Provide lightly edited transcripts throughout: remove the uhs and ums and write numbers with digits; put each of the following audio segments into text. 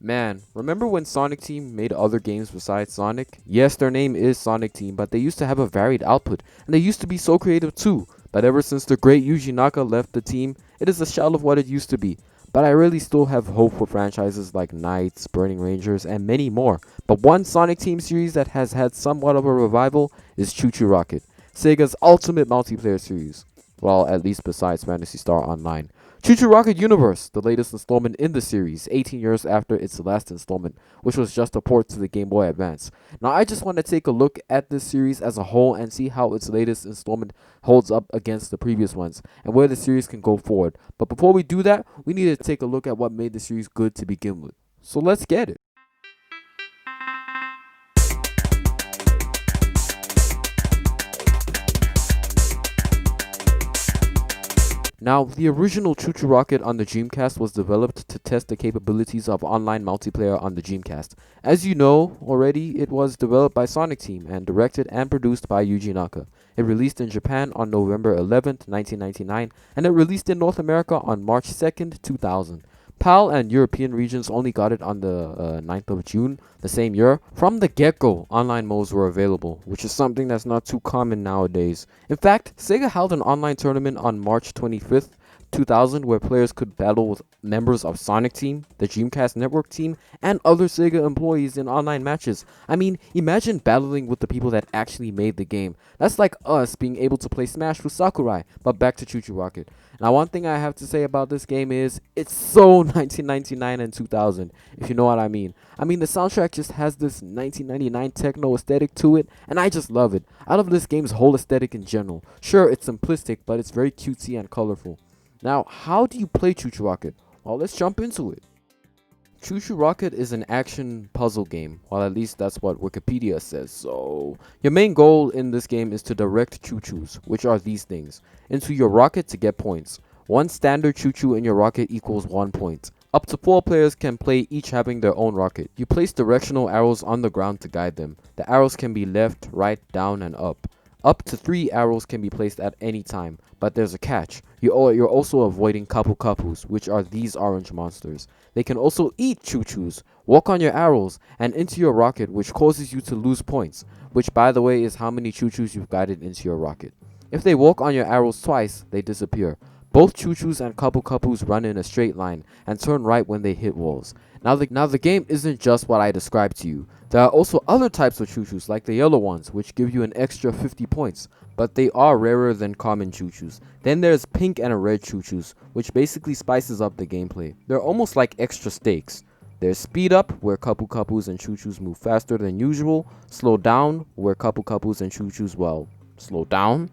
Man, remember when Sonic Team made other games besides Sonic? Yes, their name is Sonic Team, but they used to have a varied output, and they used to be so creative too. But ever since the great Yuji Naka left the team, it is a shell of what it used to be. But I really still have hope for franchises like Knights, Burning Rangers, and many more. But one Sonic Team series that has had somewhat of a revival is ChuChu Rocket, Sega's ultimate multiplayer series. Well, at least besides Phantasy Star Online. ChuChu Rocket Universe, the latest installment in the series, 18 years after its last installment, which was just a port to the Game Boy Advance. Now, I just want to take a look at this series as a whole and see how its latest installment holds up against the previous ones, and where the series can go forward. But before we do that, we need to take a look at what made the series good to begin with. So let's get it. Now, the original ChuChu Rocket on the Dreamcast was developed to test the capabilities of online multiplayer on the Dreamcast. As you know already, it was developed by Sonic Team and directed and produced by Yuji Naka. It released in Japan on November 11th, 1999, and it released in North America on March 2nd, 2000. PAL and European regions only got it on the 9th of June the same year. From the get-go, online modes were available, which is something that's not too common nowadays. In fact, Sega held an online tournament on March 25th, 2000 where players could battle with members of Sonic Team, the Dreamcast Network team, and other Sega employees in online matches. I mean, imagine battling with the people that actually made the game. That's like us being able to play Smash with Sakurai. But back to ChuChu Rocket. Now, one thing I have to say about this game is it's so 1999 and 2000, if you know what I mean. I mean, the soundtrack just has this 1999 techno aesthetic to it, and I just love it. I love this game's whole aesthetic in general. Sure, it's simplistic, but it's very cutesy and colorful. Now, how do you play ChuChu Rocket? Well, let's jump into it. ChuChu Rocket is an action puzzle game, well, at least that's what Wikipedia says. So, your main goal in this game is to direct ChuChus, which are these things, into your rocket to get points. One standard ChuChu in your rocket equals 1 point. Up to 4 players can play, each having their own rocket. You place directional arrows on the ground to guide them. The arrows can be left, right, down, and up. Up to 3 arrows can be placed at any time, but there's a catch. You're also avoiding Kapu Kapus, which are these orange monsters. They can also eat ChuChus, walk on your arrows, and into your rocket, which causes you to lose points, which by the way is how many ChuChus you've guided into your rocket. If they walk on your arrows twice, they disappear. Both ChuChus and Kapu Kapus run in a straight line and turn right when they hit walls. Now the game isn't just what I described to you. There are also other types of ChuChus like the yellow ones, which give you an extra 50 points, but they are rarer than common ChuChus. Then there's pink and a red ChuChus, which basically spices up the gameplay. They're almost like extra stakes. There's speed up, where Kapu Kapus and ChuChus move faster than usual. Slow down, where Kapu Kapus and ChuChus, well, slow down.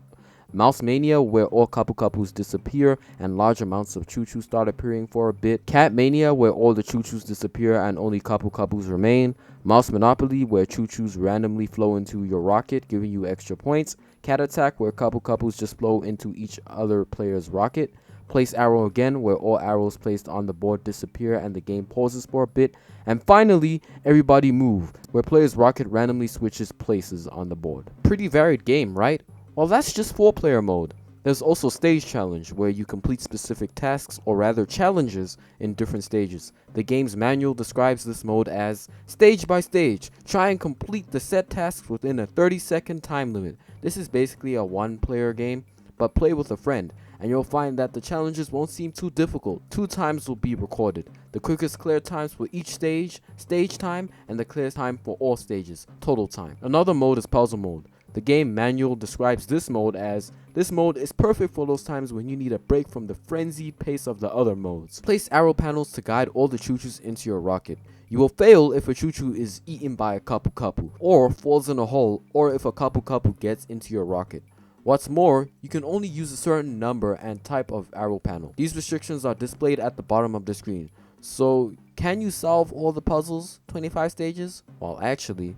Mouse Mania, where all Kapu Kapus disappear and large amounts of ChuChus start appearing for a bit. Cat Mania, where all the ChuChus disappear and only Kapu Kapus remain. Mouse Monopoly, where ChuChus randomly flow into your rocket, giving you extra points. Cat Attack, where Kapu Kapus just flow into each other player's rocket. Place Arrow again, where all arrows placed on the board disappear and the game pauses for a bit. And finally, Everybody Move, where players' rocket randomly switches places on the board. Pretty varied game, right? Well, that's just 4-player mode. There's also Stage Challenge, where you complete specific tasks, or rather challenges, in different stages. The game's manual describes this mode as stage by stage. Try and complete the set tasks within a 30-second time limit. This is basically a 1-player game, but play with a friend, and you'll find that the challenges won't seem too difficult. 2 times will be recorded. The quickest clear times for each stage, stage time, and the clearest time for all stages, total time. Another mode is Puzzle Mode. The game manual describes this mode as, this mode is perfect for those times when you need a break from the frenzied pace of the other modes. Place arrow panels to guide all the ChuChus into your rocket. You will fail if a ChuChu is eaten by a Kapu Kapu, or falls in a hole, or if a Kapu Kapu gets into your rocket. What's more, you can only use a certain number and type of arrow panel. These restrictions are displayed at the bottom of the screen. So, can you solve all the puzzles, 25 stages? Well, actually,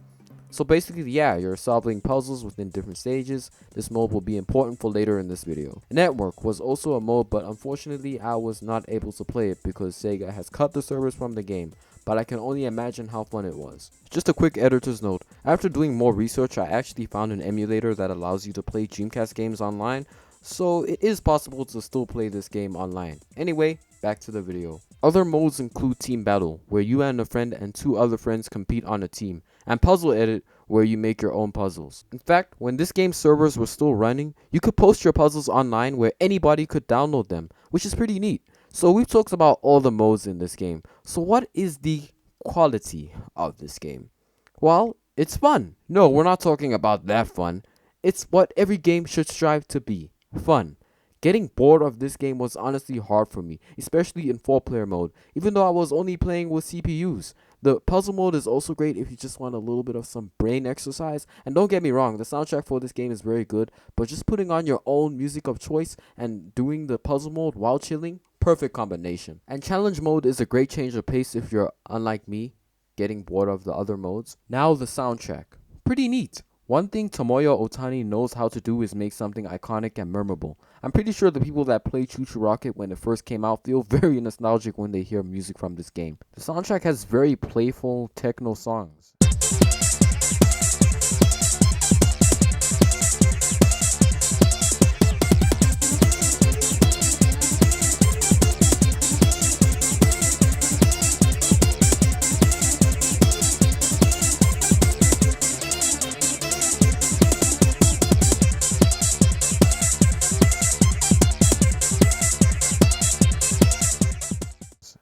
so basically, yeah, you're solving puzzles within different stages. This mode will be important for later in this video. Network was also a mode, but unfortunately I was not able to play it because Sega has cut the servers from the game, but I can only imagine how fun it was. Just a quick editor's note, after doing more research I actually found an emulator that allows you to play Dreamcast games online, so it is possible to still play this game online. Anyway, back to the video. Other modes include Team Battle, where you and a friend and 2 other friends compete on a team, and Puzzle Edit, where you make your own puzzles. In fact, when this game's servers were still running, you could post your puzzles online where anybody could download them, which is pretty neat. So we've talked about all the modes in this game. So what is the quality of this game? Well, it's fun. No, we're not talking about that fun. It's what every game should strive to be. Fun. Getting bored of this game was honestly hard for me, especially in 4-player mode, even though I was only playing with CPUs. The puzzle mode is also great if you just want a little bit of some brain exercise. And don't get me wrong, the soundtrack for this game is very good, but just putting on your own music of choice and doing the puzzle mode while chilling, perfect combination. And challenge mode is a great change of pace if you're, unlike me, getting bored of the other modes. Now the soundtrack. Pretty neat. One thing Tomoyo Otani knows how to do is make something iconic and memorable. I'm pretty sure the people that played ChuChu Rocket when it first came out feel very nostalgic when they hear music from this game. The soundtrack has very playful techno songs.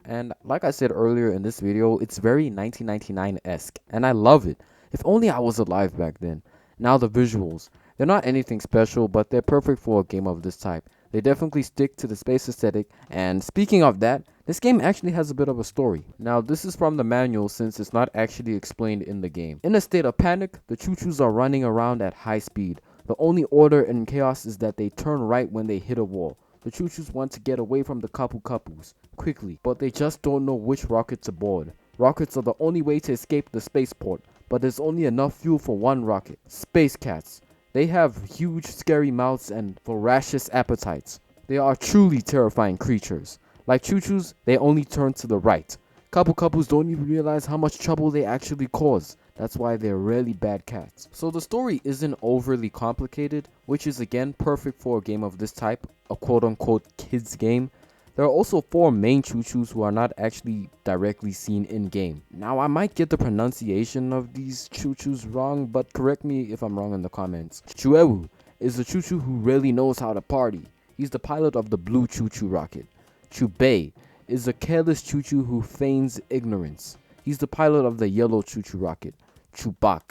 And like I said earlier in this video, it's very 1999-esque, and I love it. If only I was alive back then. Now the visuals. They're not anything special, but they're perfect for a game of this type. They definitely stick to the space aesthetic, and speaking of that, this game actually has a bit of a story. Now this is from the manual since it's not actually explained in the game. In a state of panic, the ChuChus are running around at high speed. The only order in chaos is that they turn right when they hit a wall. The ChuChus want to get away from the Kapu Kapus quickly, but they just don't know which rocket to board. Rockets are the only way to escape the spaceport, but there's only enough fuel for one rocket. Space cats. They have huge scary mouths and voracious appetites. They are truly terrifying creatures. Like ChuChus, they only turn to the right. Kapu Kapus don't even realize how much trouble they actually cause. That's why they're really bad cats. So the story isn't overly complicated, which is again perfect for a game of this type, a quote-unquote kids game. There are also 4 main ChuChus who are not actually directly seen in-game. Now I might get the pronunciation of these ChuChus wrong, but correct me if I'm wrong in the comments. ChuEwu is a ChuChu who really knows how to party. He's the pilot of the blue ChuChu rocket. ChuBei is a careless ChuChu who feigns ignorance. He's the pilot of the yellow ChuChu rocket. ChuBak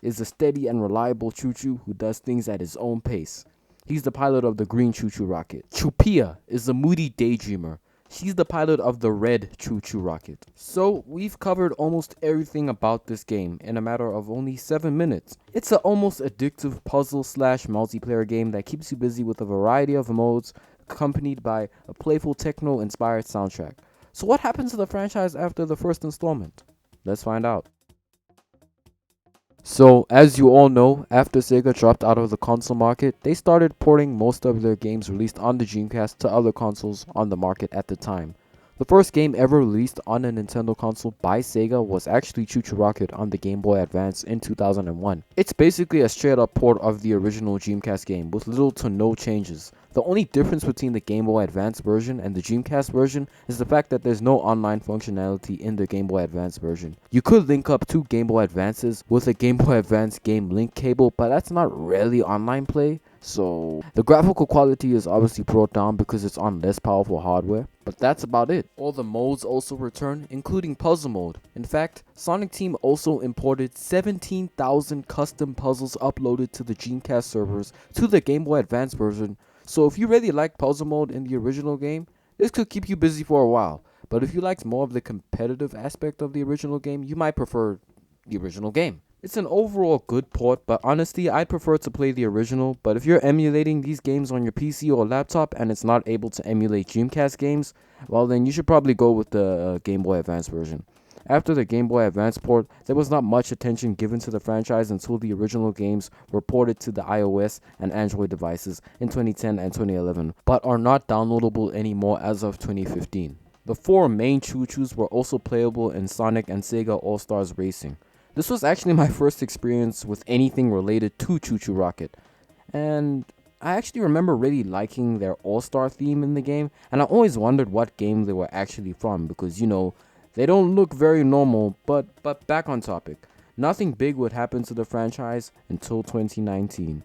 is a steady and reliable ChuChu who does things at his own pace. He's the pilot of the green ChuChu rocket. ChuPia is a moody daydreamer. She's the pilot of the red ChuChu rocket. So we've covered almost everything about this game in a matter of only 7 minutes. It's an almost addictive puzzle slash multiplayer game that keeps you busy with a variety of modes accompanied by a playful techno inspired soundtrack. So what happened to the franchise after the first installment? Let's find out. So, as you all know, after Sega dropped out of the console market, they started porting most of their games released on the Dreamcast to other consoles on the market at the time. The first game ever released on a Nintendo console by Sega was actually ChuChu Rocket on the Game Boy Advance in 2001. It's basically a straight up port of the original Dreamcast game with little to no changes. The only difference between the Game Boy Advance version and the Dreamcast version is the fact that there's no online functionality in the Game Boy Advance version. You could link up 2 Game Boy Advances with a Game Boy Advance game link cable, but that's not really online play. So the graphical quality is obviously brought down because it's on less powerful hardware, but that's about it. All the modes also return, including puzzle mode. In fact, Sonic Team also imported 17,000 custom puzzles uploaded to the Dreamcast servers to the Game Boy Advance version. So if you really like puzzle mode in the original game, this could keep you busy for a while. But if you liked more of the competitive aspect of the original game, you might prefer the original game. It's an overall good port, but honestly, I'd prefer to play the original. But if you're emulating these games on your PC or laptop and it's not able to emulate Dreamcast games, well then you should probably go with the Game Boy Advance version. After the Game Boy Advance port, there was not much attention given to the franchise until the original games were ported to the iOS and Android devices in 2010 and 2011, but are not downloadable anymore as of 2015. The 4 main ChuChus were also playable in Sonic and Sega All-Stars Racing. This was actually my first experience with anything related to ChuChu Rocket, and I actually remember really liking their all-star theme in the game, and I always wondered what game they were actually from because, they don't look very normal, but back on topic. Nothing big would happen to the franchise until 2019.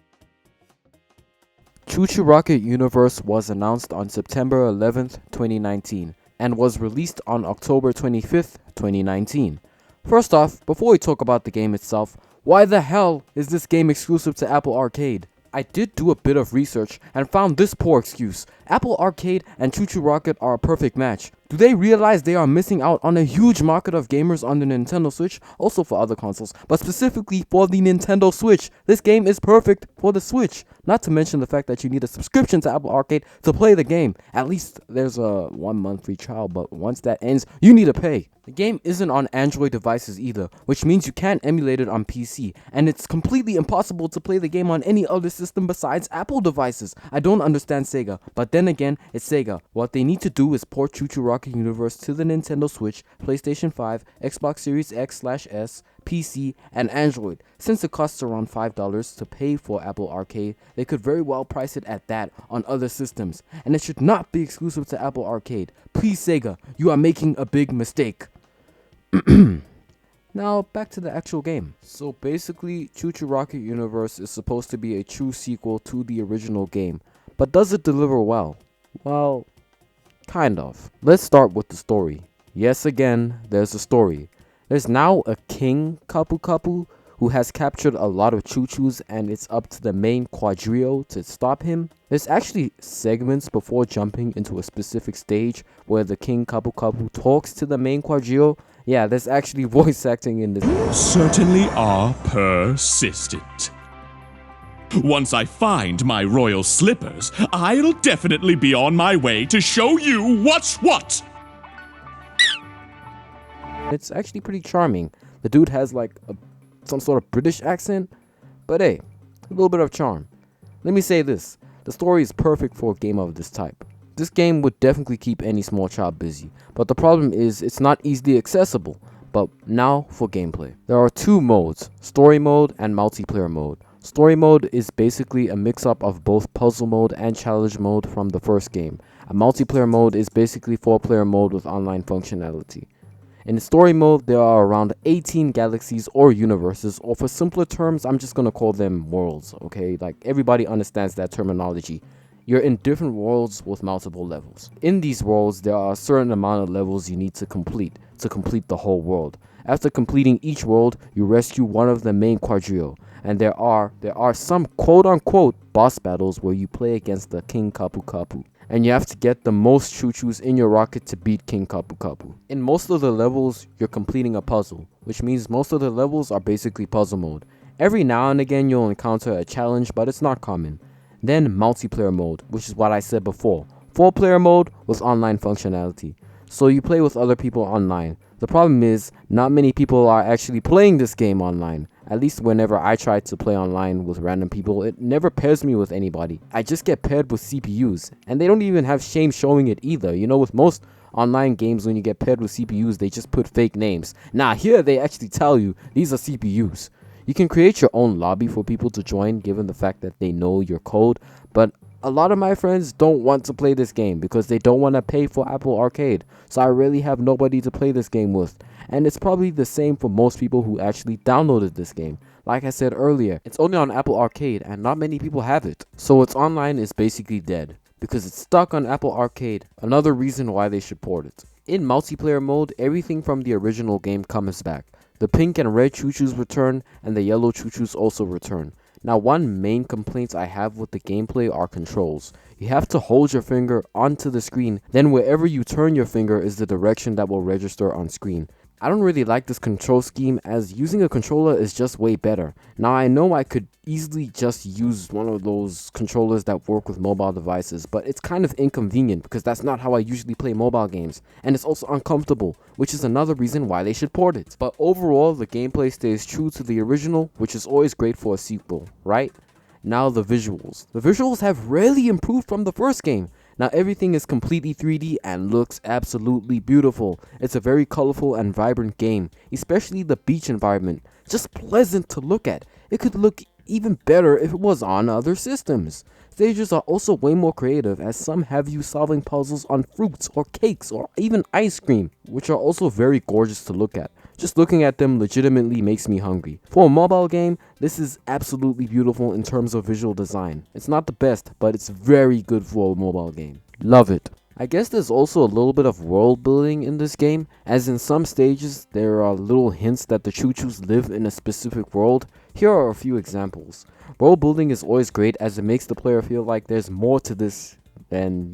ChuChu Rocket Universe was announced on September 11th, 2019, and was released on October 25th, 2019. First off, before we talk about the game itself, why the hell is this game exclusive to Apple Arcade? I did do a bit of research and found this poor excuse. Apple Arcade and ChuChu Rocket are a perfect match. Do they realize they are missing out on a huge market of gamers on the Nintendo Switch, also for other consoles, but specifically for the Nintendo Switch? This game is perfect for the Switch. Not to mention the fact that you need a subscription to Apple Arcade to play the game. At least there's a 1 month free trial, but once that ends, you need to pay. The game isn't on Android devices either, which means you can't emulate it on PC, and it's completely impossible to play the game on any other system besides Apple devices. I don't understand Sega, but then again, it's Sega. What they need to do is port ChuChu Rocket Universe to the Nintendo Switch, PlayStation 5, Xbox Series X/S, PC, and Android. Since it costs around $5 to pay for Apple Arcade, they could very well price it at that on other systems, and it should not be exclusive to Apple Arcade. Please Sega, you are making a big mistake. Now, back to the actual game. So basically, ChuChu Rocket Universe is supposed to be a true sequel to the original game, but does it deliver well? Well, kind of. Let's start with the story. Yes, again, there's a story. There's now a King Kapu Kapu who has captured a lot of ChuChus, and it's up to the main Quadrio to stop him. There's actually segments before jumping into a specific stage where the King Kapu Kapu talks to the main Quadrio. Yeah, there's actually voice acting in this. Certainly are persistent. Once I find my royal slippers, I'll definitely be on my way to show you what's what. It's actually pretty charming. The dude has like some sort of British accent, but hey, a little bit of charm. Let me say this, the story is perfect for a game of this type. This game would definitely keep any small child busy, but the problem is it's not easily accessible. But now for gameplay. There are two modes, story mode and multiplayer mode. Story mode is basically a mix-up of both puzzle mode and challenge mode from the first game. A multiplayer mode is basically 4-player mode with online functionality. In story mode, there are around 18 galaxies or universes, or for simpler terms, I'm just gonna call them worlds, okay? Like, everybody understands that terminology. You're in different worlds with multiple levels. In these worlds, there are a certain amount of levels you need to complete the whole world. After completing each world, you rescue one of the main Quadrio, and there are some quote-unquote boss battles where you play against the King Kapu Kapu, and you have to get the most ChuChus in your rocket to beat King Kapu Kapu. In most of the levels, you're completing a puzzle, which means most of the levels are basically puzzle mode. Every now and again, you'll encounter a challenge, but it's not common. Then multiplayer mode, which is what I said before. 4-player mode with online functionality. So you play with other people online. The problem is, not many people are actually playing this game online. At least whenever I try to play online with random people, it never pairs me with anybody. I just get paired with CPUs, and they don't even have shame showing it either. You know, with most online games, when you get paired with CPUs, they just put fake names. Nah, here they actually tell you, these are CPUs. You can create your own lobby for people to join given the fact that they know your code, but a lot of my friends don't want to play this game because they don't want to pay for Apple Arcade, so I really have nobody to play this game with. And it's probably the same for most people who actually downloaded this game. Like I said earlier, it's only on Apple Arcade and not many people have it. So its online is basically dead because it's stuck on Apple Arcade, another reason why they should port it. In multiplayer mode, everything from the original game comes back. The pink and red ChuChus return, and the yellow ChuChus also return. Now, one main complaint I have with the gameplay are controls. You have to hold your finger onto the screen, then wherever you turn your finger is the direction that will register on screen. I don't really like this control scheme, as using a controller is just way better. Now, I know I could easily just use one of those controllers that work with mobile devices, but it's kind of inconvenient because that's not how I usually play mobile games, and it's also uncomfortable, which is another reason why they should port it. But overall, the gameplay stays true to the original, which is always great for a sequel, right? Now the visuals. The visuals have really improved from the first game. Now everything is completely 3D and looks absolutely beautiful. It's a very colorful and vibrant game, especially the beach environment. Just pleasant to look at. It could look even better if it was on other systems. Stages are also way more creative, as some have you solving puzzles on fruits or cakes or even ice cream, which are also very gorgeous to look at. Just looking at them legitimately makes me hungry. For a mobile game, this is absolutely beautiful in terms of visual design. It's not the best, but it's very good for a mobile game. Love it. I guess there's also a little bit of world building in this game, as in some stages there are little hints that the ChuChus live in a specific world. Here are a few examples. World building is always great as it makes the player feel like there's more to this than,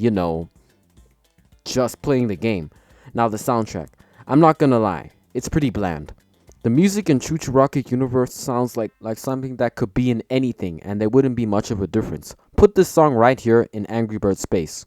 just playing the game. Now the soundtrack. I'm not gonna lie, it's pretty bland. The music in ChuChu Rocket Universe sounds like something that could be in anything and there wouldn't be much of a difference. Put this song right here in Angry Bird Space.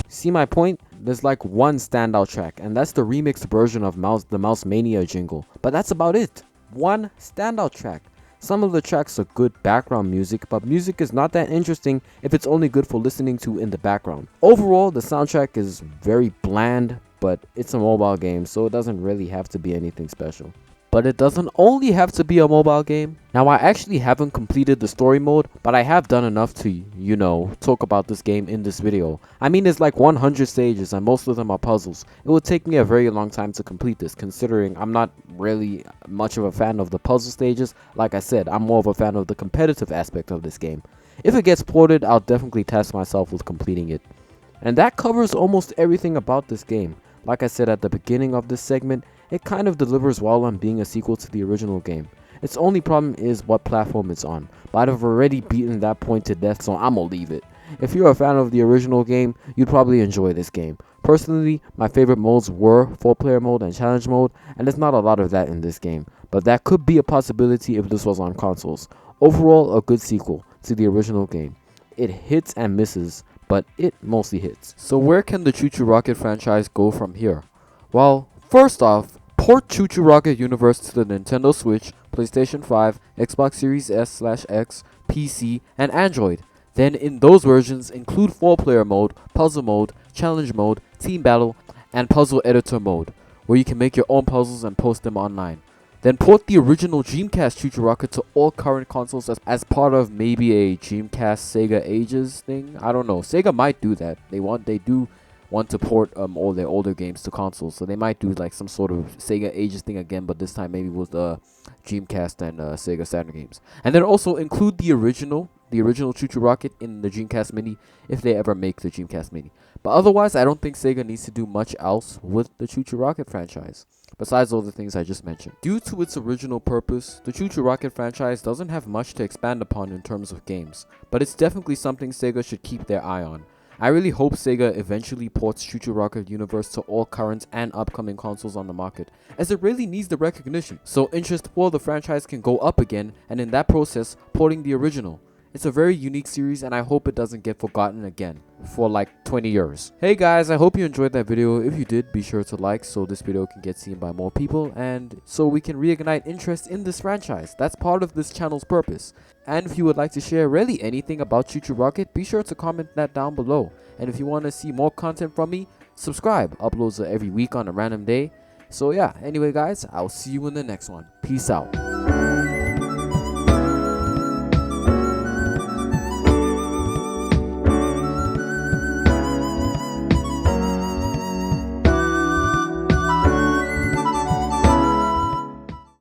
See my point? There's like one standout track, and that's the remixed version of the Mouse Mania jingle. But that's about it. One standout track. Some of the tracks are good background music, but music is not that interesting if it's only good for listening to in the background. Overall, the soundtrack is very bland, but it's a mobile game, so it doesn't really have to be anything special. But it doesn't only have to be a mobile game. Now, I actually haven't completed the story mode, but I have done enough to, talk about this game in this video. I mean, there's like 100 stages and most of them are puzzles. It would take me a very long time to complete this, considering I'm not really much of a fan of the puzzle stages. Like I said, I'm more of a fan of the competitive aspect of this game. If it gets ported, I'll definitely task myself with completing it. And that covers almost everything about this game. Like I said at the beginning of this segment, it kind of delivers well on being a sequel to the original game. Its only problem is what platform it's on, but I've already beaten that point to death, so I'ma leave it. If you're a fan of the original game, you'd probably enjoy this game. Personally, my favorite modes were 4-player mode and challenge mode, and there's not a lot of that in this game, but that could be a possibility if this was on consoles. Overall, a good sequel to the original game. It hits and misses, but it mostly hits. So where can the ChuChu Rocket franchise go from here? Well, first off, port ChuChu Rocket Universe to the Nintendo Switch, PlayStation 5, Xbox Series S/X, PC, and Android. Then in those versions include 4-player mode, puzzle mode, challenge mode, team battle, and puzzle editor mode, where you can make your own puzzles and post them online. Then port the original Dreamcast ChuChu Rocket to all current consoles as part of maybe a Dreamcast SEGA Ages thing. I don't know. SEGA might do that. They do want to port all their older games to consoles, so they might do like some sort of SEGA Ages thing again, but this time maybe with Dreamcast and SEGA Saturn games. And then also include the original ChuChu Rocket in the Dreamcast Mini if they ever make the Dreamcast Mini. But otherwise, I don't think SEGA needs to do much else with the ChuChu Rocket franchise, besides all the things I just mentioned. Due to its original purpose, the ChuChu Rocket franchise doesn't have much to expand upon in terms of games, but it's definitely something SEGA should keep their eye on. I really hope SEGA eventually ports ChuChu Rocket Universe to all current and upcoming consoles on the market, as it really needs the recognition, so interest for the franchise can go up again, and in that process, porting the original. It's a very unique series, and I hope it doesn't get forgotten again for like 20 years. Hey guys, I hope you enjoyed that video. If you did, be sure to like so this video can get seen by more people and so we can reignite interest in this franchise. That's part of this channel's purpose. And if you would like to share really anything about ChuChu Rocket, be sure to comment that down below. And if you want to see more content from me, subscribe. Uploads are every week on a random day. So yeah, anyway guys, I'll see you in the next one. Peace out.